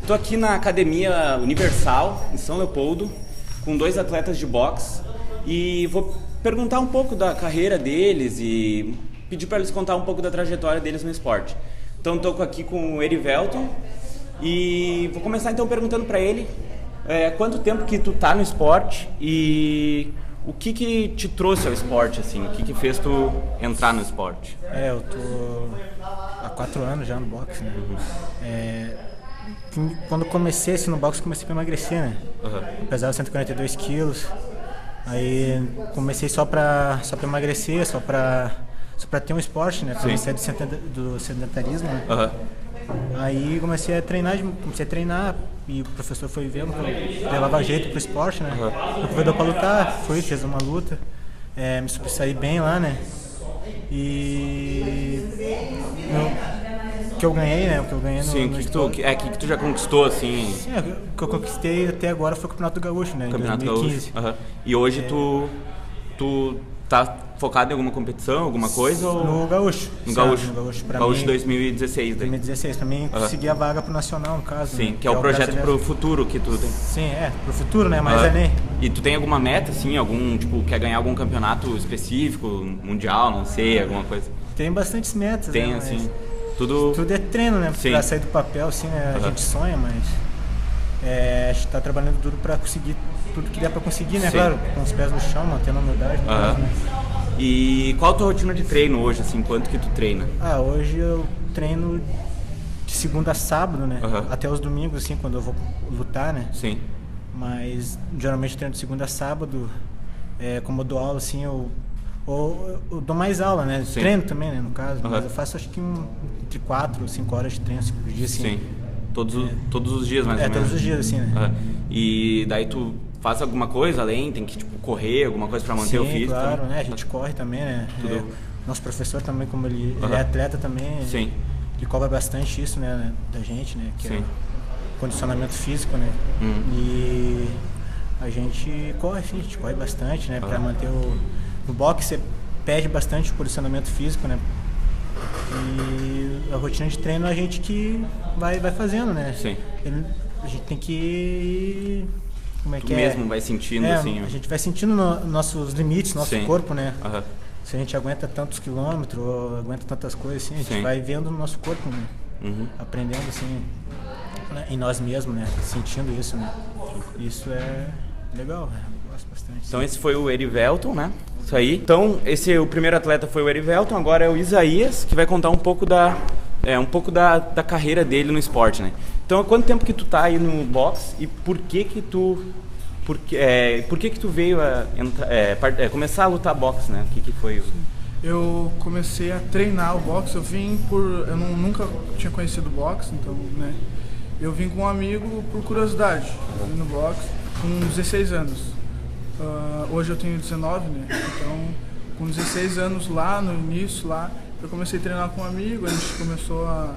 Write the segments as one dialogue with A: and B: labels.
A: Tô aqui na Academia Universal, em São Leopoldo, com 2 atletas de boxe e vou perguntar um pouco da carreira deles e pedir para eles contar um pouco da trajetória deles no esporte. Então tô aqui com o Erivelton e vou começar então perguntando para ele quanto tempo que tu tá no esporte e o que te trouxe ao esporte, assim, o que fez tu entrar no esporte?
B: Eu tô há 4 anos já no boxe, né? Quando comecei assim, no boxe, comecei para emagrecer, né? Eu pesava 142 quilos, aí comecei só para emagrecer, só para ter um esporte, né? Para sair do sedentarismo, né? Aí comecei a treinar e o professor foi vendo que eu levava jeito pro esporte, né? Me convidou para lutar, fez uma luta, me sobressaí bem lá, né? E o que eu ganhei, né? O que eu ganhei no esporte.
A: Que tu já conquistou, assim?
B: Sim, o que eu conquistei até agora foi o Campeonato Gaúcho, né?
A: Campeonato
B: em 2015.
A: Gaúcho. E hoje tu tá focado em alguma competição, alguma coisa?
B: No Gaúcho.
A: No Gaúcho.
B: Gaúcho
A: 2016.
B: 2016, pra mim conseguir a vaga pro Nacional, no caso.
A: Sim,
B: né?
A: que é o projeto pro futuro que tu tem.
B: Sim, pro futuro, né? Mas nem.
A: E tu tem alguma meta, assim, quer ganhar algum campeonato específico, mundial, não sei, alguma coisa?
B: Tem bastantes metas,
A: tem,
B: né?
A: Assim,
B: tudo é treino, né?
A: Sim.
B: Pra sair do papel, assim, né? A gente sonha, mas a gente tá trabalhando duro pra conseguir tudo que der pra conseguir, né? Sim. Claro, com os pés no chão, mantendo a humildade. Né?
A: E qual a tua rotina de treino hoje, assim, quanto que tu treina?
B: Hoje eu treino de segunda a sábado, né? Até os domingos, assim, quando eu vou lutar, né?
A: Sim.
B: Mas geralmente eu treino de segunda a sábado, como eu dou aula, assim, eu dou mais aula, né?
A: Sim.
B: Treino também, né, no caso, mas eu faço acho que entre 4 ou 5 horas de treino por dia, assim.
A: Sim. Todos os dias, mais ou menos?
B: Todos os dias, assim, né?
A: E daí tu faz alguma coisa além? Tem que, correr, alguma coisa pra manter o físico?
B: Sim, claro, né? A gente corre também, né? Nosso professor também, como ele é atleta também,
A: Sim.
B: Ele cobra bastante isso, né, da gente, né? Que
A: Sim.
B: Condicionamento físico, né? E a gente corre, sim, a gente corre bastante, né? Pra manter no boxe você pede bastante condicionamento físico, né? E a rotina de treino a gente que vai fazendo, né?
A: Sim.
B: A gente tem que...
A: Tu mesmo vai sentindo, assim...
B: A gente vai sentindo nossos limites, nosso corpo, né? Se a gente aguenta tantos quilômetros, ou aguenta tantas coisas, assim, a gente vai vendo no nosso corpo, né? Aprendendo, assim, né? Em nós mesmos, né? Sentindo isso, né? Isso é legal, né? Eu gosto bastante.
A: Então esse foi o Erivelton, né? Isso aí. Então, o primeiro atleta foi o Erivelton, agora é o Isaías, que vai contar um pouco da carreira dele no esporte, né? Então, há quanto tempo que tu tá aí no boxe e por que tu veio começar a lutar boxe, né? O que foi?
C: Eu comecei a treinar o boxe, eu nunca tinha conhecido boxe, então, né? Eu vim com um amigo por curiosidade, no boxe, com 16 anos. Hoje eu tenho 19, né? Então, com 16 anos lá, no início lá, eu comecei a treinar com um amigo, a gente começou a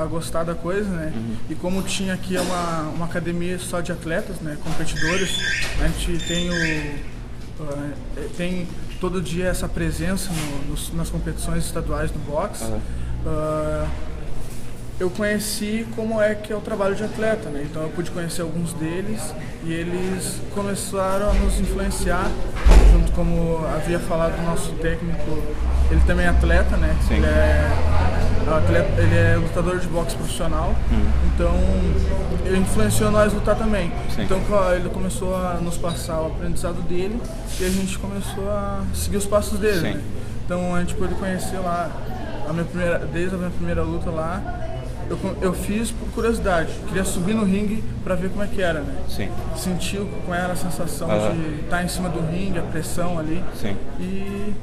C: gostar da coisa, né? E como tinha aqui uma academia só de atletas, né? Competidores, a gente tem todo dia essa presença nas competições estaduais do boxe. Eu conheci como é que é o trabalho de atleta, né? Então eu pude conhecer alguns deles e eles começaram a nos influenciar, junto como havia falado o nosso técnico, ele também é atleta, né?
A: Sim.
C: Ele é lutador de boxe profissional, então ele influenciou nós a lutar também.
A: Sim.
C: Então ele começou a nos passar o aprendizado dele e a gente começou a seguir os passos dele. Né? Então a gente pôde conhecer lá, desde a minha primeira luta lá, eu fiz por curiosidade, queria subir no ringue para ver como é que era, né?
A: Sim.
C: Sentir como era a sensação de estar em cima do ringue, a pressão ali.
A: Sim.
C: E,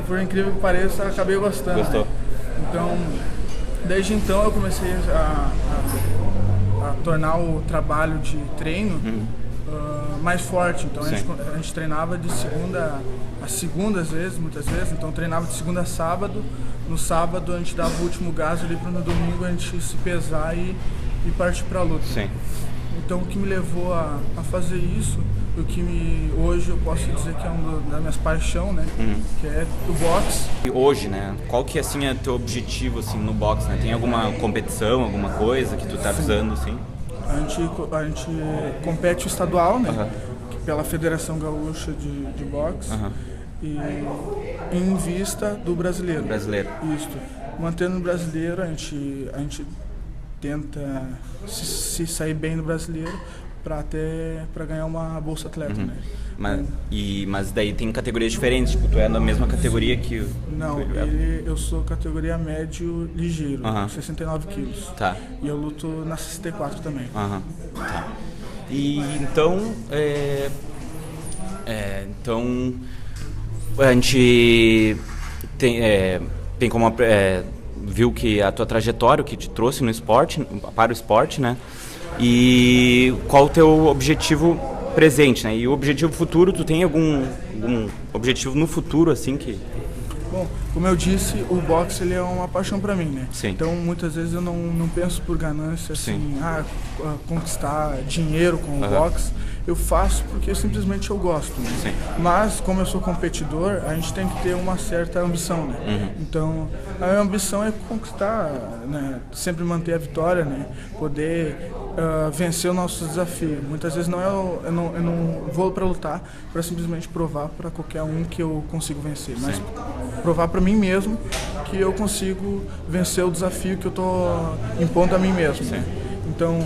C: por incrível que pareça, acabei gostando.
A: Gostou?
C: Né? Então, desde então eu comecei a tornar o trabalho de treino mais forte. Então a gente treinava de segunda a segunda, muitas vezes. Então treinava de segunda a sábado. No sábado a gente dava o último gás ali para no domingo a gente se pesar e partir para a luta.
A: Sim.
C: Então o que me levou a fazer isso, hoje eu posso dizer que é uma das minhas paixões, né? Que é o boxe.
A: E hoje, né? Qual que assim é teu objetivo assim no boxe, né? Tem alguma competição, alguma coisa que tu tá visando assim?
C: A gente compete o estadual, né? Pela Federação Gaúcha de Boxe. E em vista do brasileiro. Isso. Mantendo o brasileiro, a gente tenta se sair bem no brasileiro para ganhar uma bolsa atleta, né?
A: Mas daí tem categorias diferentes, tipo, tu é na mesma categoria que
C: Não, eu sou categoria médio ligeiro, 69 quilos.
A: Tá.
C: E eu luto na 64 também.
A: Tá. E então, então a gente tem como viu que a tua trajetória, o que te trouxe no esporte, para o esporte, né? E qual o teu objetivo presente, né? E o objetivo futuro, tu tem algum objetivo no futuro, assim, que...
C: Bom, como eu disse, o boxe ele é uma paixão para mim, né?
A: Sim.
C: Então, muitas vezes eu não penso por ganância, assim, conquistar dinheiro com o boxe. Eu faço porque simplesmente eu gosto, né?
A: Sim.
C: Mas, como eu sou competidor, a gente tem que ter uma certa ambição, né? Então, a minha ambição é conquistar, né? Sempre manter a vitória, né? Poder vencer o nosso desafio. Muitas vezes eu não vou para lutar para simplesmente provar para qualquer um que eu consigo vencer, mas provar para mim mesmo que eu consigo vencer o desafio que eu estou impondo a mim mesmo, né? Então,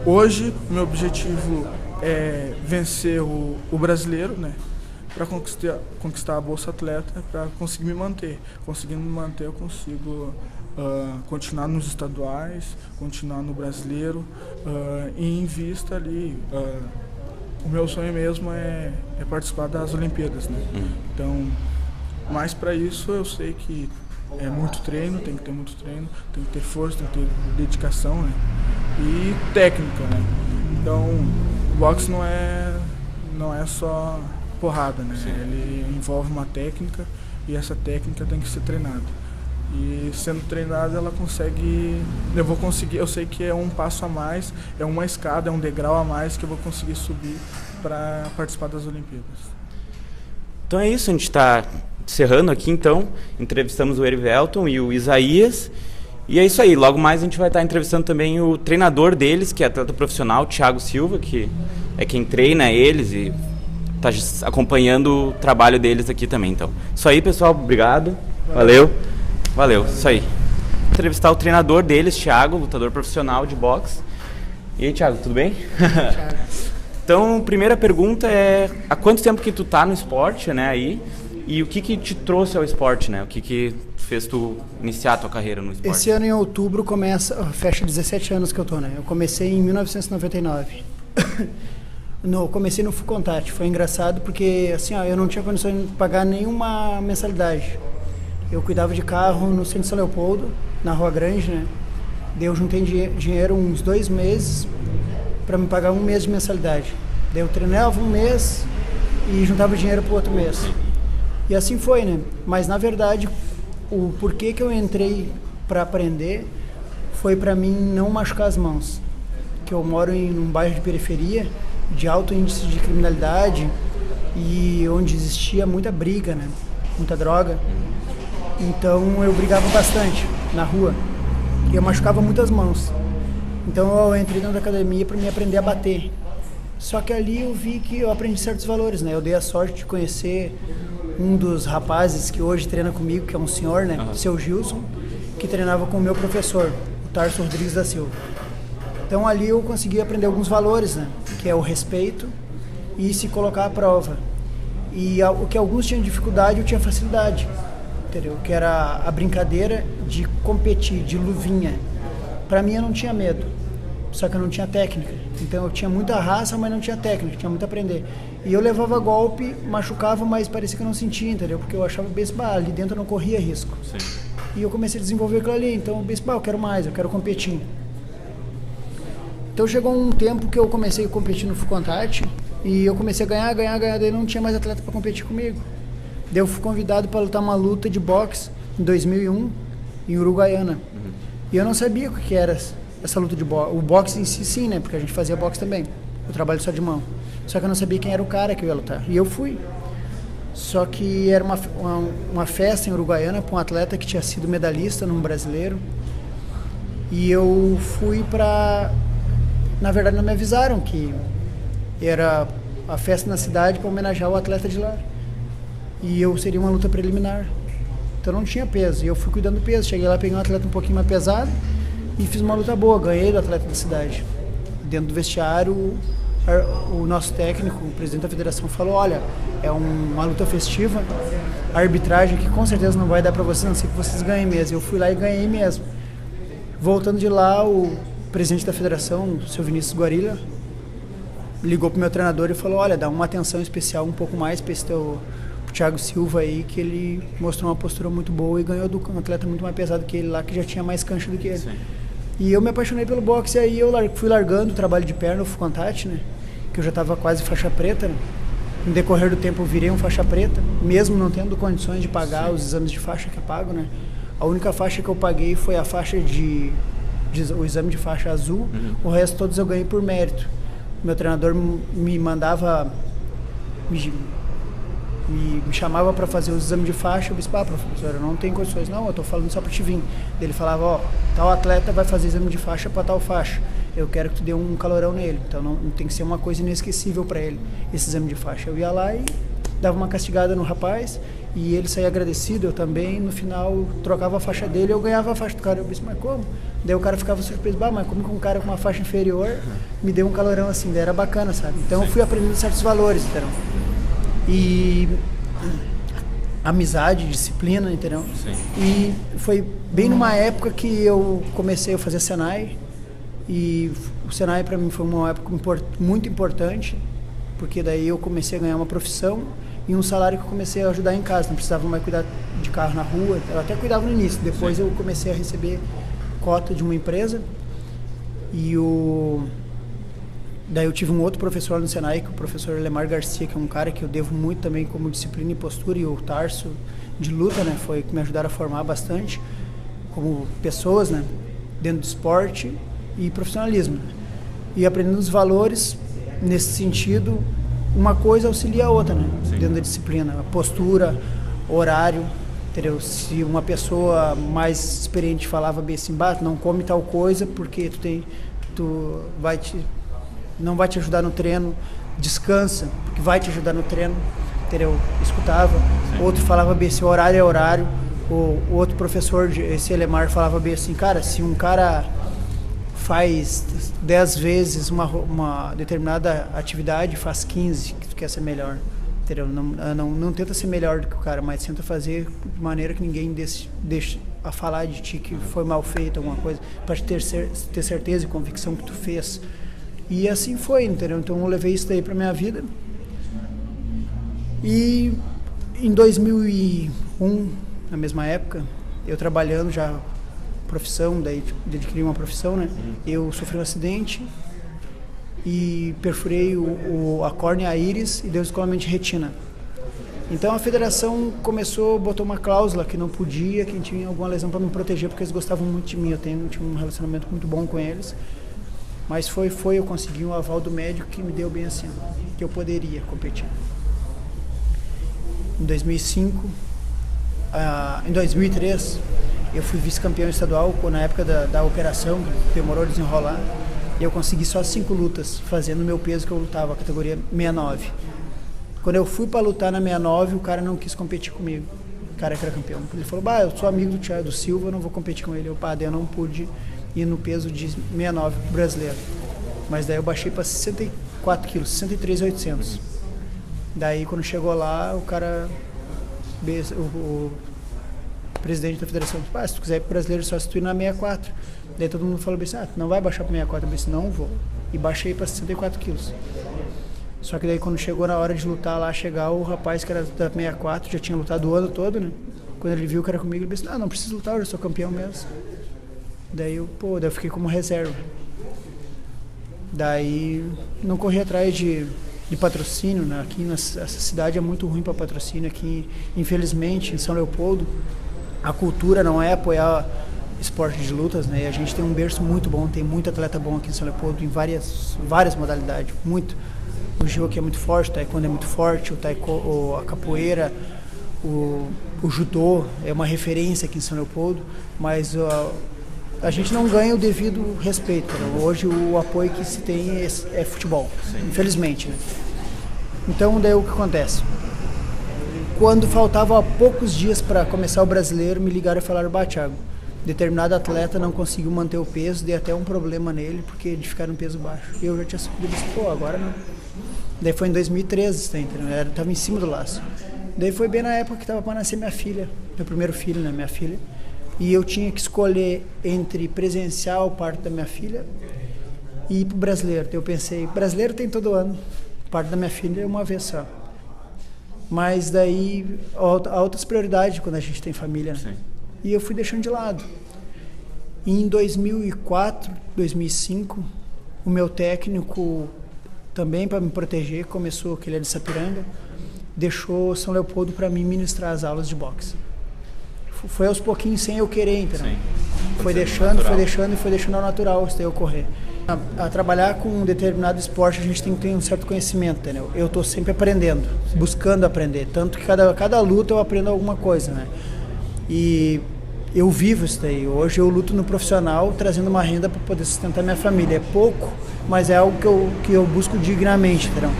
C: hoje, meu objetivo é vencer o brasileiro, né? Para conquistar a Bolsa Atleta, para conseguir me manter. Conseguindo me manter, eu consigo continuar nos estaduais, continuar no brasileiro e em vista ali. O meu sonho mesmo é participar das Olimpíadas, né? Então, mas para isso eu sei que é muito treino, tem que ter muito treino, tem que ter força, tem que ter dedicação, né? E técnica, né? Então, o boxe não é só porrada, né?
A: Sim.
C: Ele envolve uma técnica e essa técnica tem que ser treinada. E sendo treinada, ela consegue... Eu vou conseguir, eu sei que é um passo a mais, é uma escada, é um degrau a mais que eu vou conseguir subir para participar das Olimpíadas.
A: Então é isso, a gente está encerrando aqui, então. Entrevistamos o Erivelton e o Isaías. E é isso aí, logo mais a gente vai estar entrevistando também o treinador deles, que é atleta profissional, o Thiago Silva, que é quem treina eles e está acompanhando o trabalho deles aqui também. Então, isso aí, pessoal, obrigado. Valeu, isso aí. Entrevistar o treinador deles, Thiago, lutador profissional de boxe. E aí, Thiago, tudo bem?
D: Thiago.
A: Então, primeira pergunta é, há quanto tempo que tu tá no esporte, né, aí? E o que te trouxe ao esporte, né? O que fez tu iniciar a tua carreira no esporte?
D: Esse ano, em outubro, fecha 17 anos que eu tô, né? Eu comecei em 1999. Comecei no Full Contact. Foi engraçado porque, assim, eu não tinha condições de pagar nenhuma mensalidade. Eu cuidava de carro no centro de São Leopoldo, na Rua Grande, né? Daí eu juntei dinheiro uns 2 meses para me pagar 1 mês de mensalidade. Daí eu treinava 1 mês e juntava dinheiro para o outro mês. E assim foi, né? Mas, na verdade, o porquê que eu entrei para aprender foi para mim não machucar as mãos. Que eu moro em um bairro de periferia, de alto índice de criminalidade e onde existia muita briga, né? Muita droga. Então eu brigava bastante na rua e eu machucava muitas mãos. Então eu entrei dentro da academia para me aprender a bater. Só que ali eu vi que eu aprendi certos valores, né? Eu dei a sorte de conhecer um dos rapazes que hoje treina comigo, que é um senhor, né? Seu Gilson, que treinava com o meu professor, o Tarso Rodrigues da Silva. Então ali eu consegui aprender alguns valores, né? Que é o respeito e se colocar à prova. E o que alguns tinham dificuldade, eu tinha facilidade. Entendeu? Que era a brincadeira de competir, de luvinha. Pra mim eu não tinha medo, só que eu não tinha técnica. Então eu tinha muita raça, mas não tinha técnica, tinha muito a aprender. E eu levava golpe, machucava, mas parecia que eu não sentia, entendeu? Porque eu achava bem, ali dentro eu não corria risco.
A: Sim.
D: E eu comecei a desenvolver aquilo ali, então eu quero mais, eu quero competir. Então chegou um tempo que eu comecei a competir no Full Contact e eu comecei a ganhar, daí não tinha mais atleta para competir comigo. Daí eu fui convidado para lutar uma luta de boxe em 2001, em Uruguaiana. E eu não sabia o que era essa luta de boxe. O boxe em si, sim, né? Porque a gente fazia boxe também. Eu trabalho só de mão. Só que eu não sabia quem era o cara que eu ia lutar. E eu fui. Só que era uma festa em Uruguaiana para um atleta que tinha sido medalhista num brasileiro. E eu fui para na verdade não me avisaram que era a festa na cidade para homenagear o atleta de lá. E eu seria uma luta preliminar. Então não tinha peso. E eu fui cuidando do peso. Cheguei lá, peguei um atleta um pouquinho mais pesado e fiz uma luta boa. Ganhei do atleta da cidade. Dentro do vestiário, o nosso técnico, o presidente da federação, falou: olha, é uma luta festiva, a arbitragem que com certeza não vai dar para vocês, a não ser que vocês ganhem mesmo. Eu fui lá e ganhei mesmo. Voltando de lá, o presidente da federação, o seu Vinícius Guarilha, ligou pro meu treinador e falou: olha, dá uma atenção especial um pouco mais para esse pro Thiago Silva aí, que ele mostrou uma postura muito boa e ganhou do um atleta muito mais pesado que ele lá, que já tinha mais cancha do que ele. Sim. E eu me apaixonei pelo boxe, e aí eu fui largando o trabalho de perna, o Fucontate, né, que eu já estava quase faixa preta, né. No decorrer do tempo eu virei um faixa preta, mesmo não tendo condições de pagar os exames de faixa que eu pago, né. A única faixa que eu paguei foi a faixa o exame de faixa azul, o resto todos eu ganhei por mérito. Meu treinador me mandava, me chamava para fazer os exames de faixa. Eu disse: professor, eu não tenho condições. Não, eu estou falando só para te vir. Ele falava: ó, tal atleta vai fazer exame de faixa para tal faixa, eu quero que tu dê um calorão nele, então não tem que ser uma coisa inesquecível para ele esse exame de faixa. Eu ia lá e dava uma castigada no rapaz e ele saía agradecido, eu também. No final trocava a faixa dele, eu ganhava a faixa do cara. Eu disse: mas como? Daí o cara ficava surpreso: mas como que um cara com uma faixa inferior me deu um calorão assim? Daí era bacana, sabe? Então eu fui aprendendo certos valores, entendeu? E amizade, disciplina, entendeu? Sim. E foi bem numa época que eu comecei a fazer Senai, e o Senai para mim foi uma época muito importante, porque daí eu comecei a ganhar uma profissão e um salário que eu comecei a ajudar em casa, não precisava mais cuidar de carro na rua. Eu até cuidava no início, depois eu comecei a receber cota de uma empresa, e daí eu tive um outro professor no Senai, que é o professor Lemar Garcia, que é um cara que eu devo muito também como disciplina e postura, e o Tarso de luta, né, foi que me ajudaram a formar bastante como pessoas, né, dentro do esporte e profissionalismo. E aprendendo os valores nesse sentido, uma coisa auxilia a outra, né, dentro da disciplina, a postura, horário, entendeu? Se uma pessoa mais experiente falava bem assim: não come tal coisa porque não vai te ajudar no treino, descansa, porque vai te ajudar no treino, entendeu? Escutava. Sim. Outro falava bem assim: horário é horário. O outro professor, esse Elemar, falava bem assim: cara, se um cara faz 10 vezes uma determinada atividade, faz 15, que tu quer ser melhor, entendeu? Não tenta ser melhor do que o cara, mas tenta fazer de maneira que ninguém deixe a falar de ti que foi mal feito, alguma coisa, para ter certeza e convicção que tu fez. E assim foi, entendeu? Então eu levei isso daí pra minha vida. E em 2001, na mesma época, eu trabalhando já profissão, daí adquiri uma profissão, né? Eu sofri um acidente e perfurei a córnea, a íris, e deu descolamento de retina. Então a federação botou uma cláusula que não podia, quem tinha alguma lesão, para me proteger, porque eles gostavam muito de mim. Eu tinha um relacionamento muito bom com eles. Mas eu consegui um aval do médico que me deu bem assim, que eu poderia competir. Em 2005, em 2003, eu fui vice-campeão estadual, na época da operação, que demorou a desenrolar, e eu consegui só 5 lutas, fazendo o meu peso que eu lutava, a categoria 69. Quando eu fui para lutar na 69, o cara não quis competir comigo, o cara que era campeão. Ele falou: eu sou amigo do Thiago Silva, eu não vou competir com ele. Daí eu não pude ir no peso de 69 brasileiro. Mas daí eu baixei para 64 quilos, 63,800. Daí quando chegou lá, o cara, o presidente da federação disse: se tu quiser ir pro brasileiro, só se tu ir na 64. Daí todo mundo falou assim: tu não vai baixar para 64. Eu disse: não vou. E baixei para 64 quilos. Só que daí quando chegou na hora de lutar lá, o rapaz que era da 64, já tinha lutado o ano todo, né? Quando ele viu que era comigo, ele disse: não precisa lutar, eu já sou campeão mesmo. Daí eu fiquei como reserva. Daí não corri atrás de patrocínio, né? Aqui essa cidade é muito ruim para patrocínio. Aqui, infelizmente, em São Leopoldo, a cultura não é apoiar esporte de lutas, né? E a gente tem um berço muito bom, tem muito atleta bom aqui em São Leopoldo, em várias modalidades, muito. O jiu aqui é muito forte, o taekwondo é muito forte, a capoeira, o judô é uma referência aqui em São Leopoldo, mas a gente não ganha o devido respeito. Né? Hoje o apoio que se tem é futebol, infelizmente. Né? Então daí o que acontece? Quando faltava poucos dias para começar o brasileiro, me ligaram e falaram: Thiago, determinado atleta não conseguiu manter o peso, deu até um problema nele, porque de ficar no peso baixo. E eu já tinha subido e disse: pô, agora não. Daí foi em 2013, tá entendendo? Eu tava em cima do laço. Daí foi bem na época que estava para nascer minha filha, meu primeiro filho, né, minha filha. E eu tinha que escolher entre presenciar o parto da minha filha e ir pro brasileiro. Eu pensei, brasileiro tem todo ano, o parto da minha filha é uma vez só. Mas daí há outras prioridades quando a gente tem família. Né? E eu fui deixando de lado. E em 2004, 2005, o meu técnico, também para me proteger, começou, que ele é de Sapiranga, deixou São Leopoldo para mim ministrar as aulas de boxe. Foi aos pouquinhos, sem eu querer, entendeu? Foi deixando ao natural isso daí ocorrer. A trabalhar com um determinado esporte, a gente tem que ter um certo conhecimento, entendeu? Eu estou sempre aprendendo, buscando aprender. Tanto que cada luta eu aprendo alguma coisa, né? E eu vivo isso daí. Hoje eu luto no profissional, trazendo uma renda para poder sustentar minha família. É pouco, mas é algo que eu busco dignamente, entendeu?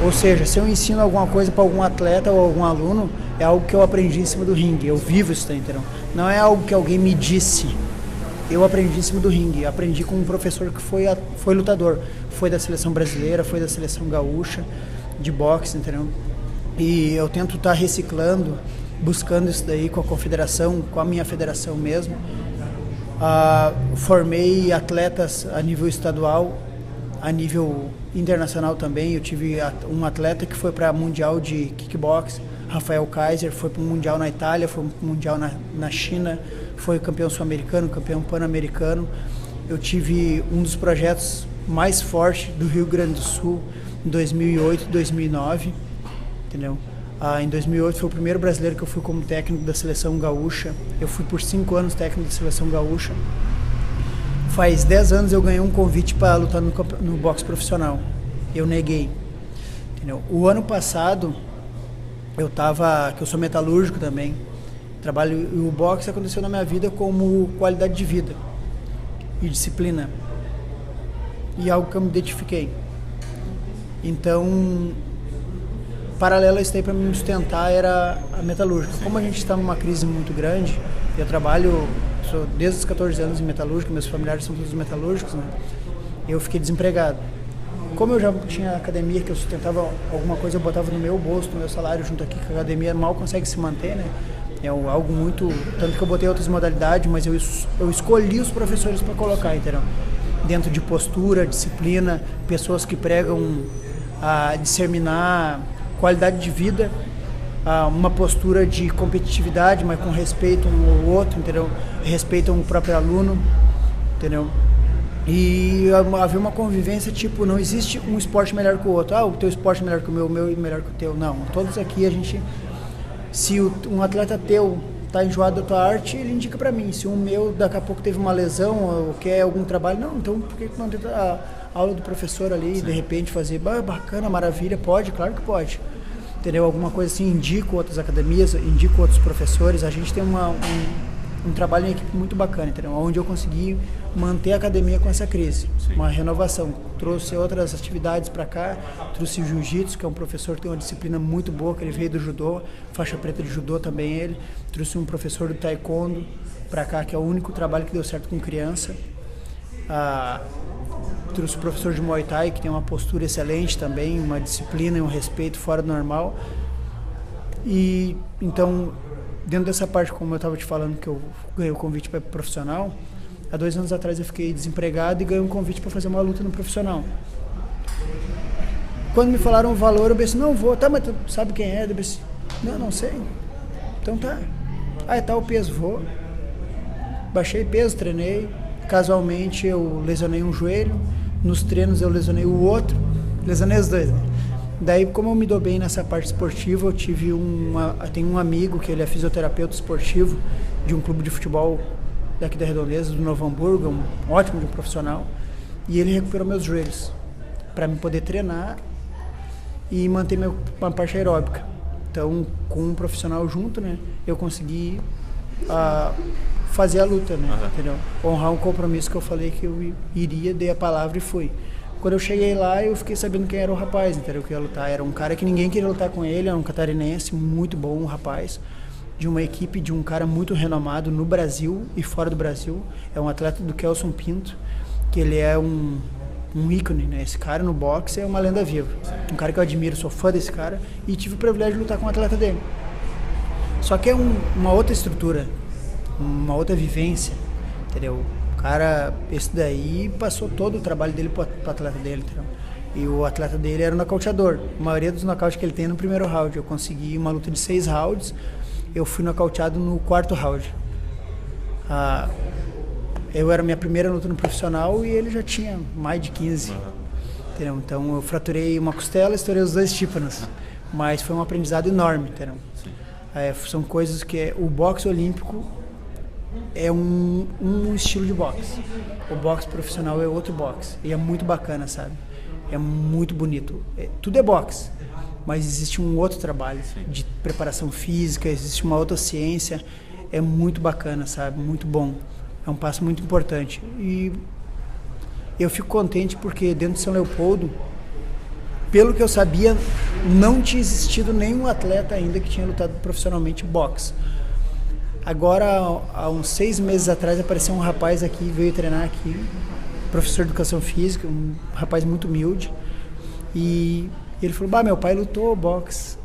D: Ou seja, se eu ensino alguma coisa para algum atleta ou algum aluno, é algo que eu aprendi em cima do ringue. Eu vivo isso daí, entendeu? Não é algo que alguém me disse. Eu aprendi em cima do ringue. Aprendi com um professor que foi lutador. Foi da seleção brasileira, foi da seleção gaúcha, de boxe, entendeu? E eu tento estar reciclando, buscando isso daí com a confederação, com a minha federação mesmo. Formei atletas a nível estadual, a nível internacional também. Eu tive um atleta que foi para Mundial de Kickbox, Rafael Kaiser, foi para o Mundial na Itália, foi para o Mundial na China, foi campeão sul-americano, campeão pan-americano. Eu tive um dos projetos mais fortes do Rio Grande do Sul em 2008, 2009, entendeu? Em 2008 foi o primeiro brasileiro que eu fui como técnico da seleção gaúcha. Eu fui por 5 anos técnico da seleção gaúcha. Faz 10 anos eu ganhei um convite para lutar no boxe profissional. Eu neguei, entendeu? O ano passado que eu sou metalúrgico também, e o boxe aconteceu na minha vida como qualidade de vida e disciplina, e algo que eu me identifiquei. Então, paralelo a isso aí, para me sustentar, era a metalúrgica. Como a gente está numa crise muito grande, eu sou desde os 14 anos em metalúrgica, meus familiares são todos metalúrgicos, né? Eu fiquei desempregado. Como eu já tinha academia, que eu sustentava alguma coisa, eu botava no meu bolso, no meu salário junto aqui, que a academia mal consegue se manter, né? É algo muito... Tanto que eu botei outras modalidades, mas eu escolhi os professores para colocar, entendeu? Dentro de postura, disciplina, pessoas que pregam a disseminar qualidade de vida, uma postura de competitividade, mas com respeito um ao outro, entendeu? Respeitam o próprio aluno, entendeu? E haver uma convivência, tipo, não existe um esporte melhor que o outro. O teu esporte é melhor que o meu é melhor que o teu. Não, todos aqui a gente... Se um atleta teu tá enjoado da tua arte, ele indica pra mim. Se um meu daqui a pouco teve uma lesão ou quer algum trabalho, não, então por que não tenta a aula do professor ali e de repente fazer, bacana, maravilha, pode, claro que pode. Entendeu? Alguma coisa assim, indico outras academias, indico outros professores. A gente tem um trabalho em equipe muito bacana, entendeu? Onde eu consegui manter a academia com essa crise. Sim. Uma renovação. Trouxe outras atividades para cá, trouxe jiu-jitsu, que é um professor que tem uma disciplina muito boa, que ele veio do judô, faixa preta de judô também ele. Trouxe um professor do taekwondo para cá, que é o único trabalho que deu certo com criança. Trouxe um professor de Muay Thai, que tem uma postura excelente também, uma disciplina e um respeito fora do normal. E então, dentro dessa parte, como eu estava te falando, que eu ganhei o convite para profissional, há 2 anos atrás eu fiquei desempregado e ganhei um convite para fazer uma luta no profissional. Quando me falaram o valor, eu pensei, não vou, tá, mas tu sabe quem é? Eu pensei, não sei. Então tá. É tal peso, vou. Baixei peso, treinei. Casualmente eu lesionei um joelho, nos treinos eu lesionei o outro, lesionei os dois, né? Daí, como eu me dou bem nessa parte esportiva, eu tenho um amigo que ele é fisioterapeuta esportivo de um clube de futebol daqui da Redondeza, do Novo Hamburgo, um ótimo profissional, e ele recuperou meus joelhos para me poder treinar e manter minha parte aeróbica. Então, com um profissional junto, né, eu consegui fazer a luta, né? Entendeu? Honrar um compromisso que eu falei que eu iria, dei a palavra e fui. Quando eu cheguei lá, eu fiquei sabendo quem era o rapaz, entendeu? Que ia lutar. Era um cara que ninguém queria lutar com ele, era um catarinense muito bom, um rapaz, de uma equipe de um cara muito renomado no Brasil e fora do Brasil. É um atleta do Kelson Pinto, que ele é um ícone, né? Esse cara no boxe é uma lenda viva. Um cara que eu admiro, sou fã desse cara e tive o privilégio de lutar com um atleta dele. Só que é uma outra estrutura, uma outra vivência, entendeu? O cara, esse daí, passou todo o trabalho dele pro atleta dele, entendeu? E o atleta dele era um nocauteador. A maioria dos nocautes que ele tem é no primeiro round. Eu consegui uma luta de 6 rounds, eu fui nocauteado no 4º round. Eu era a minha primeira luta no profissional e ele já tinha mais de 15. Entendeu? Então eu fraturei uma costela e estourei os 2 tímpanos. Mas foi um aprendizado enorme, entendeu? São coisas que o boxe olímpico é um estilo de boxe. O boxe profissional é outro boxe. E é muito bacana, sabe? É muito bonito. Tudo é boxe, mas existe um outro trabalho de preparação física, existe uma outra ciência. É muito bacana, sabe? Muito bom. É um passo muito importante. E eu fico contente porque dentro de São Leopoldo, pelo que eu sabia, não tinha existido nenhum atleta ainda que tinha lutado profissionalmente boxe. Agora, há uns 6 meses atrás, apareceu um rapaz aqui, veio treinar aqui, professor de educação física, um rapaz muito humilde. E ele falou, meu pai lutou boxe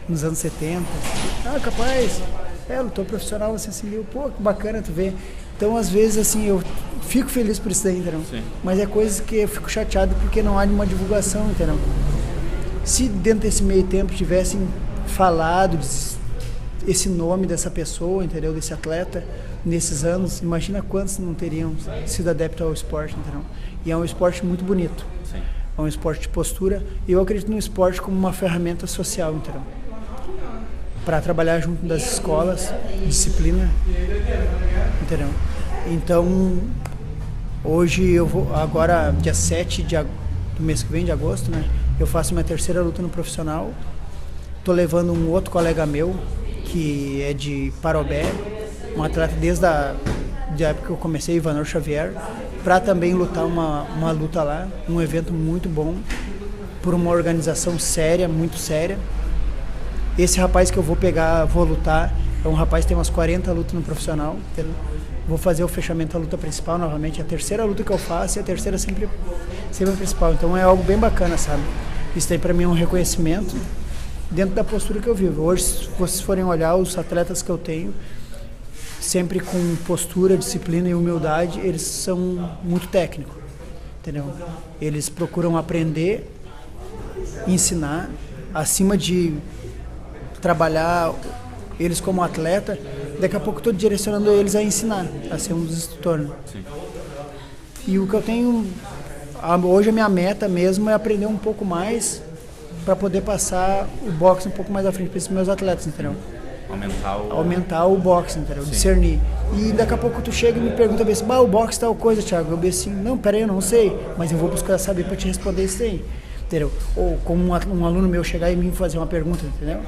D: nos anos 70. Capaz, lutou profissional, você assim, pô, que bacana tu ver. Então, às vezes, assim, eu fico feliz por isso daí, entendeu? Mas é coisa que eu fico chateado porque não há nenhuma divulgação, entendeu? Se dentro desse meio tempo tivessem falado esse nome dessa pessoa, entendeu? Desse atleta, nesses anos, imagina quantos não teriam sido adeptos ao esporte, entendeu? E é um esporte muito bonito. É um esporte de postura. E eu acredito no esporte como uma ferramenta social, entendeu? Para trabalhar junto das escolas, disciplina, entendeu? Então, hoje eu vou, agora dia 7 do mês que vem, de agosto, né? Eu faço minha 3ª luta no profissional. Tô levando um outro colega meu, que é de Parobé, um atleta desde a época que eu comecei, Ivanor Xavier, para também lutar uma luta lá, um evento muito bom, por uma organização séria, muito séria. Esse rapaz que eu vou lutar, é um rapaz que tem umas 40 lutas no profissional, entendeu? Vou fazer o fechamento da luta principal novamente, a 3ª luta que eu faço e a 3ª sempre a principal. Então é algo bem bacana, sabe? Isso aí para mim é um reconhecimento dentro da postura que eu vivo. Hoje, se vocês forem olhar os atletas que eu tenho, sempre com postura, disciplina e humildade, eles são muito técnicos, entendeu? Eles procuram aprender, ensinar, acima de trabalhar eles como atleta, daqui a pouco estou direcionando eles a ensinar, a ser um dos instrutores. E o que eu tenho, hoje a minha meta mesmo é aprender um pouco mais para poder passar o boxe um pouco mais à frente para esses meus atletas, entendeu? Aumentar o boxe, entendeu? Discernir. E daqui a pouco tu chega e me pergunta assim, o boxe tal coisa, Thiago. Eu assim, não, peraí, eu não sei, mas eu vou buscar saber para te responder isso aí, entendeu? Ou como um aluno meu chegar e me fazer uma pergunta, entendeu?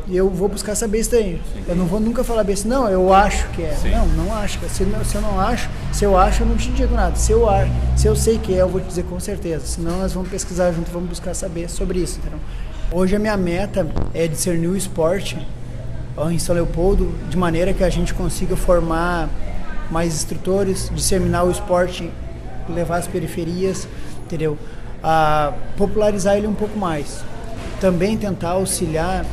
D: E eu vou buscar saber isso daí. Eu não vou nunca falar bem assim, não, eu acho que é. Não acho. Se eu não acho, se eu acho, eu não te digo nada. Se eu sei que é, eu vou te dizer com certeza. Senão nós vamos pesquisar junto, vamos buscar saber sobre isso, entendeu? Hoje a minha meta é discernir o esporte em São Leopoldo de maneira que a gente consiga formar mais instrutores, disseminar o esporte, levar às periferias, entendeu? A popularizar ele um pouco mais. Também tentar auxiliar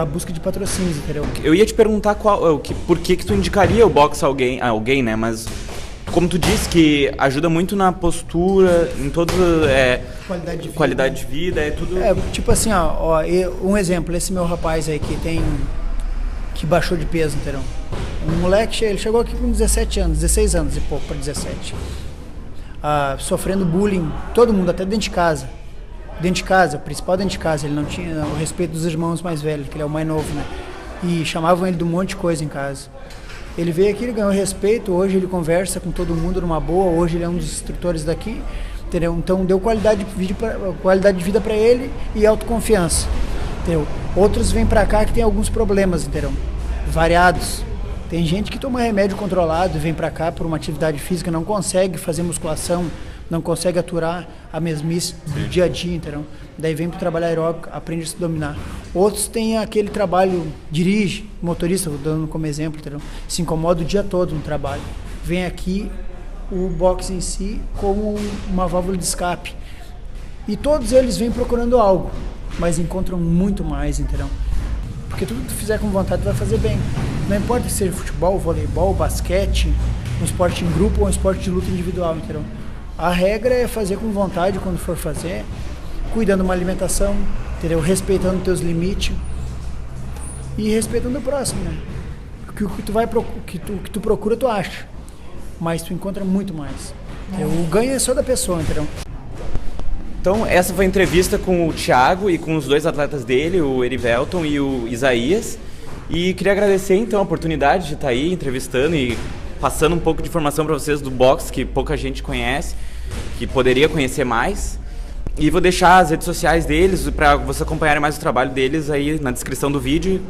D: a busca de patrocínios, entendeu?
A: Eu ia te perguntar por que tu indicaria o boxe a alguém, né? Mas como tu disse que ajuda muito na postura, em todo qualidade de vida, é tudo.
D: Tipo assim, um exemplo, esse meu rapaz aí que baixou de peso, entendeu? Um moleque, ele chegou aqui com 16 anos e pouco para 17. Sofrendo bullying, todo mundo, até dentro de casa. O principal dentro de casa, ele não tinha o respeito dos irmãos mais velhos, que ele é o mais novo, né? E chamavam ele de um monte de coisa em casa. Ele veio aqui, ele ganhou respeito, hoje ele conversa com todo mundo numa boa, hoje ele é um dos instrutores daqui, entendeu? Então deu qualidade de vida para ele e autoconfiança, entendeu? Outros vêm para cá que tem alguns problemas, entendeu? Variados. Tem gente que toma remédio controlado e vem para cá por uma atividade física, não consegue fazer musculação, não consegue aturar a mesmice do dia a dia, entendeu? Daí vem para o trabalho aeróbico, aprende a se dominar. Outros têm aquele trabalho, dirige, motorista, vou dando como exemplo, entendeu? Se incomoda o dia todo no trabalho. Vem aqui o boxe em si como uma válvula de escape. E todos eles vêm procurando algo, mas encontram muito mais, entendeu? Porque tudo que tu fizer com vontade tu vai fazer bem. Não importa se seja futebol, voleibol, basquete, um esporte em grupo ou um esporte de luta individual, entendeu? A regra é fazer com vontade quando for fazer, cuidando de uma alimentação, entendeu? Respeitando teus limites e respeitando o próximo, né? O que tu procura, tu acha, mas tu encontra muito mais. O ganho é só da pessoa, entendeu?
A: Então, essa foi a entrevista com o Thiago e com os dois atletas dele, o Erivelton e o Isaías. E queria agradecer, então, a oportunidade de estar aí entrevistando e passando um pouco de informação para vocês do boxe, que pouca gente conhece, que poderia conhecer mais. E vou deixar as redes sociais deles para vocês acompanharem mais o trabalho deles aí na descrição do vídeo.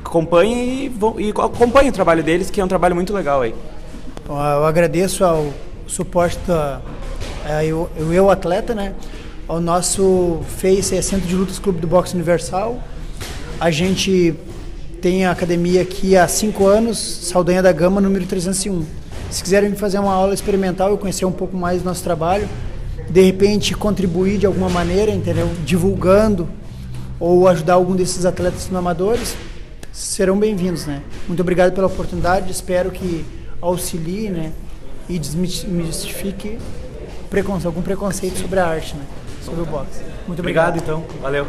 A: Acompanhem e acompanhem o trabalho deles, que é um trabalho muito legal aí.
D: Eu agradeço ao suporte eu atleta, né? O nosso Face é Centro de Lutas Clube do Boxe Universal. A gente tem a academia aqui há 5 anos, Saldanha da Gama, número 301. Se quiserem fazer uma aula experimental e conhecer um pouco mais do nosso trabalho, de repente contribuir de alguma maneira, entendeu? Divulgando ou ajudar algum desses atletas no amadores, serão bem-vindos, né? Muito obrigado pela oportunidade, espero que auxilie, né? E desmistifique algum preconceito sobre a arte, né? Sobre o boxe. Muito obrigado, então.
A: Valeu.